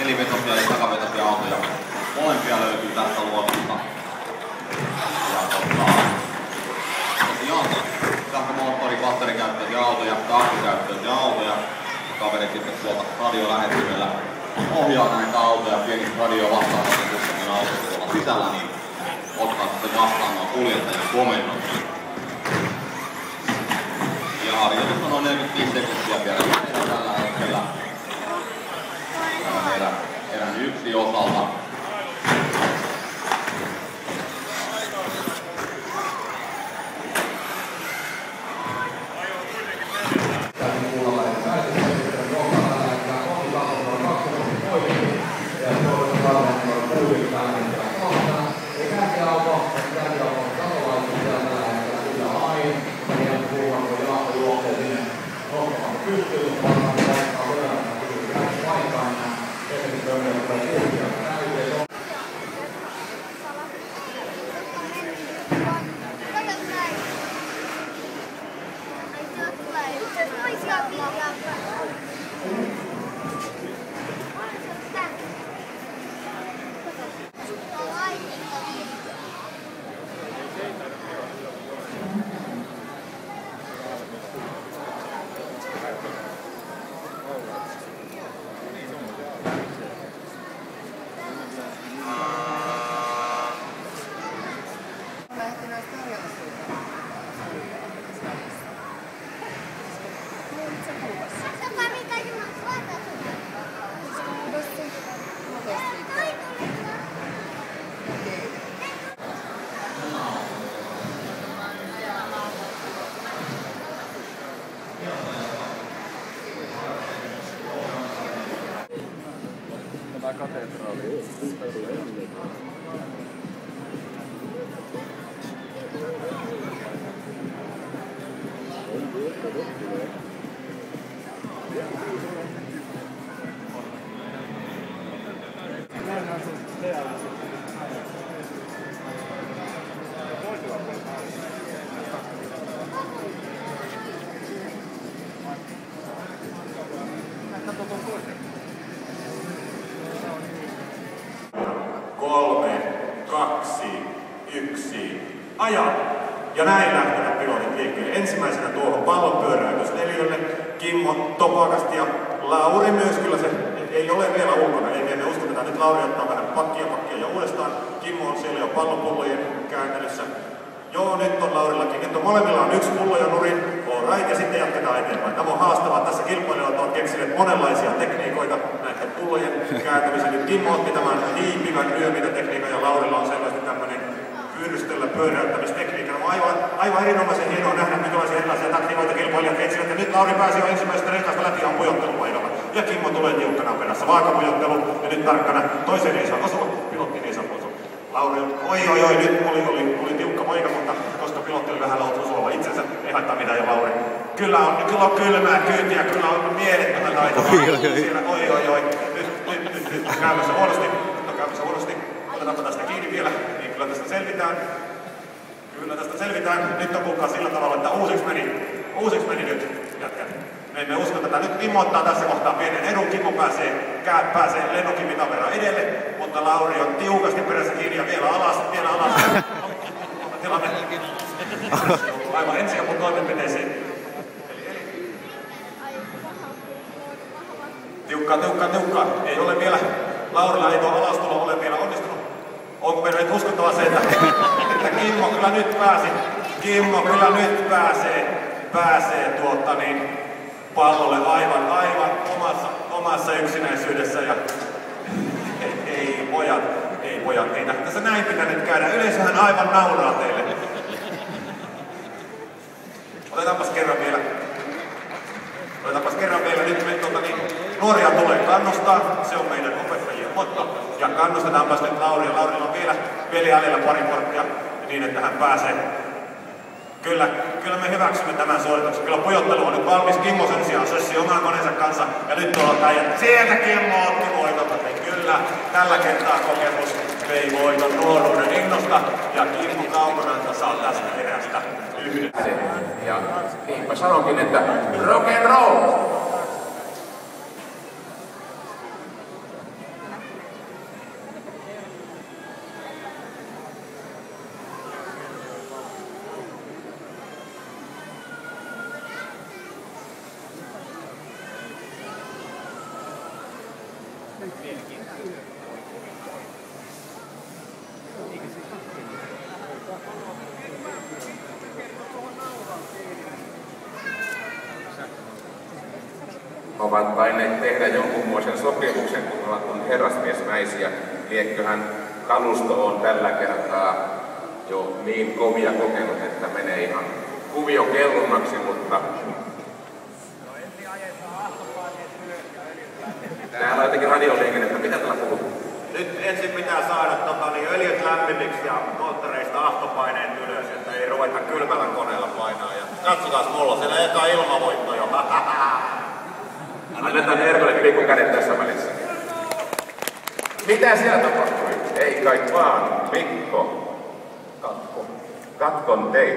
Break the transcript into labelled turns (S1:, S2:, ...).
S1: nelivetosia ja takavetosia autoja. Molempia löytyy tästä luokasta. Ja tosiaan sähkömoottori, batterikäyttöisiä autoja, akkukäyttöisiä autoja. Kaverit sitten tuolta radiolähettimellä ohjaa näitä autoja pienistä radiovastaanotetussakin autossa tuolla sisällä, niin ottaa sitten vastaan nuo kuljettajan komennot. Ja harjoitus on noin 45 sekuntia vielä tällä hetkellä. Erän 1 osalta.
S2: Katedraali.
S3: Aja! Ja näin lähtevät pilotit liikkeelle. Ensimmäisenä tuohon pallonpyöräytysneliölle Kimmo Topakasti ja Lauri myös. Kyllä se ei ole vielä ulkona. Ei me uskoteta. Nyt Lauri ottaa vähän pakkia ja uudestaan. Kimmo on siellä jo pallopullojen kääntelyssä. Joo, nyt on Laurillakin. Nyt on molemmilla on yksi pullo jo nurin. All right, ja sitten jatketaan eteenpäin. Tämä on haastavaa. Tässä kilpailijat ovat keksineet monenlaisia tekniikoita näiden pullojen kääntämiseen. Nyt Kimmo otti tämän hiipivän lyömintätekniikan ja Laurilla on selvästi tämmöinen pyyrystellä pyöräyttämistekniikka. On aivan erinomaisen hienoa nähdä, minkälaisia erilaisia taktiikoita kilpailijat keksivät. Ja nyt Lauri pääsi jo ensimmäisestä renkaasta läpi on pujottelupaikalla. Ja Kimmo tulee tiukkana perässä. Vaakapujottelu ja nyt tarkkana toisen ei saa osua, pilotti ei saa osua. Lauri on, oi, nyt oli tiukka paikka, mutta koska pilotti oli vähän lautu suolla itsensä, ei haittaa mitään ja Lauri. Kyllä on kylmää kyytiä, kyllä on mielettömän taitoa. Siellä, oi. Nyt on käymässä huonosti. Otetaanpa tästä kiinni vielä. Kyllä tästä selvitään. Nyt on kuulkaa sillä tavalla, että uusiksi meni nyt jätkä. Me emme usko tätä. Nyt Kimmo ottaa tässä kohtaa pienen edun. Kimmo pääsee lennokin mitan verran edelle, mutta Lauri on tiukasti perässä kiinni ja vielä alas. Tilanne. Aivan ensiapun toimenpiteisiin. Tiukkaa. Ei ole vielä. Laurilla ei tuo alastulo ole vielä onnistunut. Onko meidän nyt uskottava se, että Kimmo kyllä nyt pääsee pallolle aivan omassa yksinäisyydessä ja ei pojat, ei tässä näin pitänyt käydä. Yleisöhän aivan nauraa teille. Otetaanpas kerran vielä. Nyt nuoria tulee kannustaa, se on meidän opettajien motto. Ja kannustetaanpas nyt Lauria. Laurilla on vielä jäljellä pari korttia niin, että hän pääsee. Kyllä me hyväksymme tämän suorituksen. Kyllä pujottelu on nyt valmis. Kimmo sen sijaan sössi oman koneensa kanssa. Ja nyt tuolla äijät. Sieltä Kimmo otti voiton. Kyllä, tällä kertaa kokemus vei voiton nuoruuden innosta. Ja Kimmo Kaukonanta saa tästä erästä yhden.
S4: Ja niin mä sanonkin, että rock and roll! Ovat tainneet tehdä jonkunmoisen sopimuksen, kun on herrasmiesmäisiä. Liekköhän kalusto on tällä kertaa jo niin kovia kokenut, että menee ihan kuvio kellunnaksi, mutta täällä on jotenkin radioliikennettä. Mitä täällä puhutaan?
S3: Nyt ensin pitää saada öljyt lämpimiksi ja moottoreista ahtopaineet ylös, että ei ruveta kylmällä koneella painaa. Ja katsotaan mulla on siellä eka ilmavoitto jo.
S4: Annetaan Erkolle pikku kädet tässä välissä. Mitä siellä tapahtui? Ei kai vaan, Mikko. Katkon teitä.